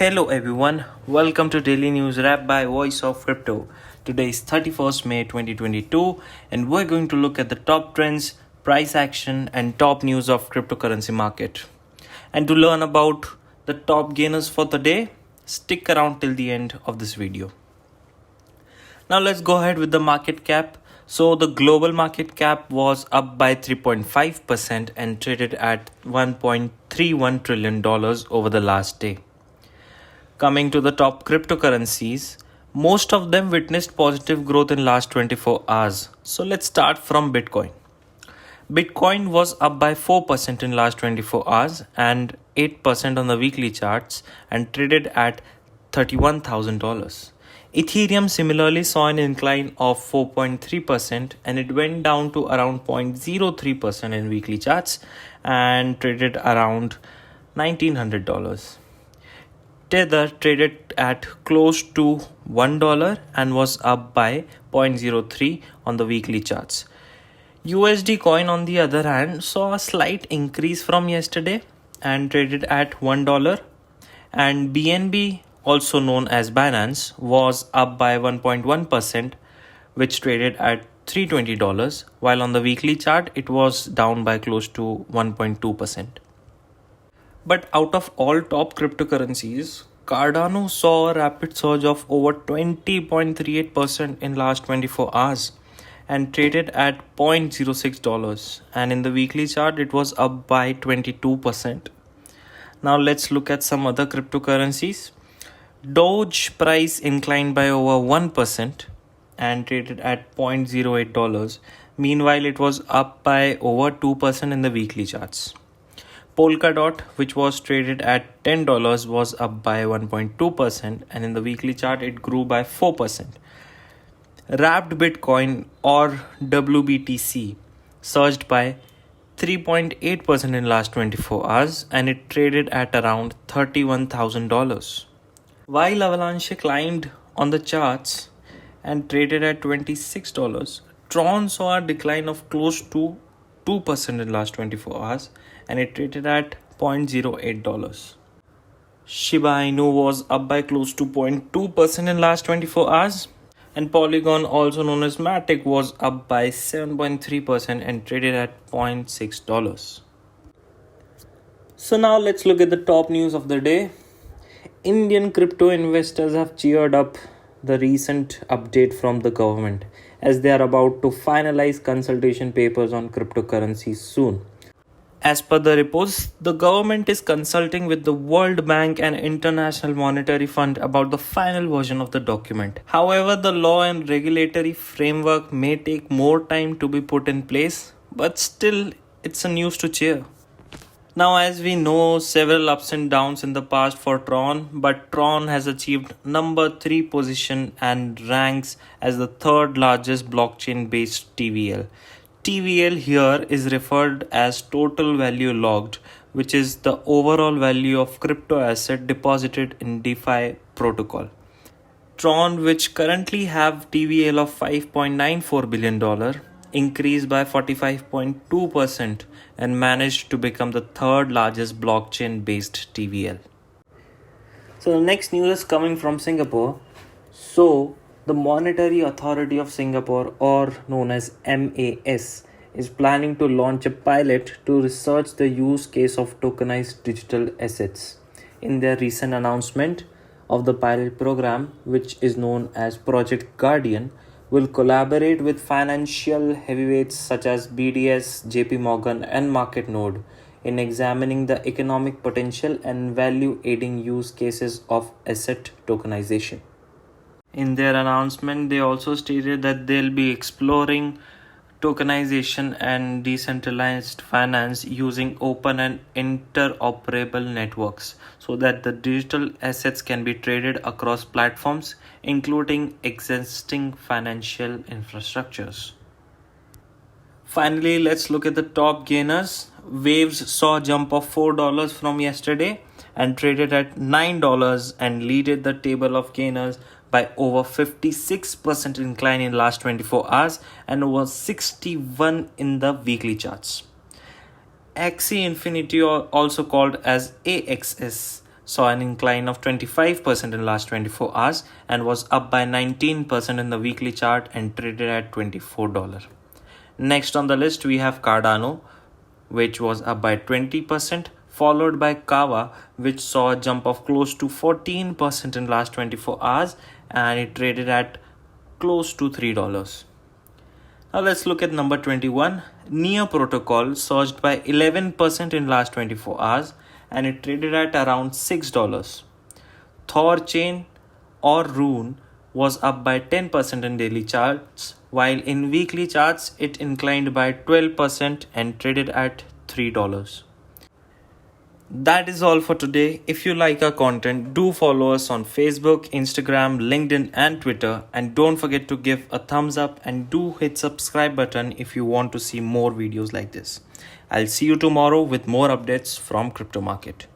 Hello everyone, welcome to Daily News Wrap by Voice of Crypto. Today is 31st May 2022 and we're going to look at the top trends, price action and top news of cryptocurrency market. And to learn about the top gainers for the day, stick around till the end of this video. Now let's go ahead with the market cap. So the global market cap was up by 3.5% and traded at $1.31 trillion over the last day. Coming to the top cryptocurrencies, most of them witnessed positive growth in last 24 hours. So let's start from Bitcoin. Bitcoin was up by 4% in last 24 hours and 8% on the weekly charts and traded at $31,000. Ethereum similarly saw an incline of 4.3% and it went down to around 0.03% in weekly charts and traded around $1,900. Tether traded at close to $1 and was up by 0.03 on the weekly charts. USD coin on the other hand saw a slight increase from yesterday and traded at $1, and BNB, also known as Binance, was up by 1.1%, which traded at $320, while on the weekly chart it was down by close to 1.2%. But out of all top cryptocurrencies, Cardano saw a rapid surge of over 20.38% in last 24 hours and traded at $0.06, and in the weekly chart it was up by 22%. Now let's look at some other cryptocurrencies. Doge price inclined by over 1% and traded at $0.08. Meanwhile, it was up by over 2% in the weekly charts. Polkadot, which was traded at $10, was up by 1.2%, and in the weekly chart it grew by 4%. Wrapped Bitcoin, or WBTC, surged by 3.8% in last 24 hours and it traded at around $31,000. While Avalanche climbed on the charts and traded at $26, Tron saw a decline of close to 2% in last 24 hours and it traded at $0.08. Shiba Inu was up by close to 0.2% in last 24 hours, and Polygon, also known as Matic, was up by 7.3% and traded at $0.6. So now let's look at the top news of the day. Indian crypto investors have cheered up the recent update from the government as they are about to finalize consultation papers on cryptocurrencies soon. As per the reports, the government is consulting with the World Bank and International Monetary Fund about the final version of the document. However, the law and regulatory framework may take more time to be put in place, but still, it's a news to cheer. Now, as we know, several ups and downs in the past for Tron, but Tron has achieved number 3 position and ranks as the third largest blockchain-based TVL. TVL here is referred as total value logged, which is the overall value of crypto asset deposited in DeFi protocol. Tron, which currently have TVL of $5.94 billion, increased by 45.2% and managed to become the third largest blockchain-based TVL. So the next news is coming from Singapore. So the Monetary Authority of Singapore, or known as MAS, is planning to launch a pilot to research the use case of tokenized digital assets. In their recent announcement of the pilot program, which is known as Project Guardian, will collaborate with financial heavyweights such as BDS, JP Morgan, and MarketNode in examining the economic potential and value-adding use cases of asset tokenization. In their announcement, they also stated that they'll be exploring tokenization and decentralized finance using open and interoperable networks so that the digital assets can be traded across platforms, including existing financial infrastructures. Finally, let's look at the top gainers. Waves saw a jump of $4 from yesterday and traded at $9 and leaded the table of gainers by over 56% incline in last 24 hours and over 61 in the weekly charts. Axie Infinity, also called as AXS, saw an incline of 25% in last 24 hours and was up by 19% in the weekly chart and traded at $24. Next on the list we have Cardano, which was up by 20%, followed by Kava, which saw a jump of close to 14% in last 24 hours and it traded at close to $3. Now let's look at number 21. Nia Protocol surged by 11% in last 24 hours and it traded at around $6. Thor Chain or Rune was up by 10% in daily charts, while in weekly charts it inclined by 12% and traded at $3. That is all for today. If you like our content, do follow us on Facebook, Instagram, LinkedIn and Twitter, and don't forget to give a thumbs up and do hit subscribe button if you want to see more videos like this. I'll see you tomorrow with more updates from crypto market.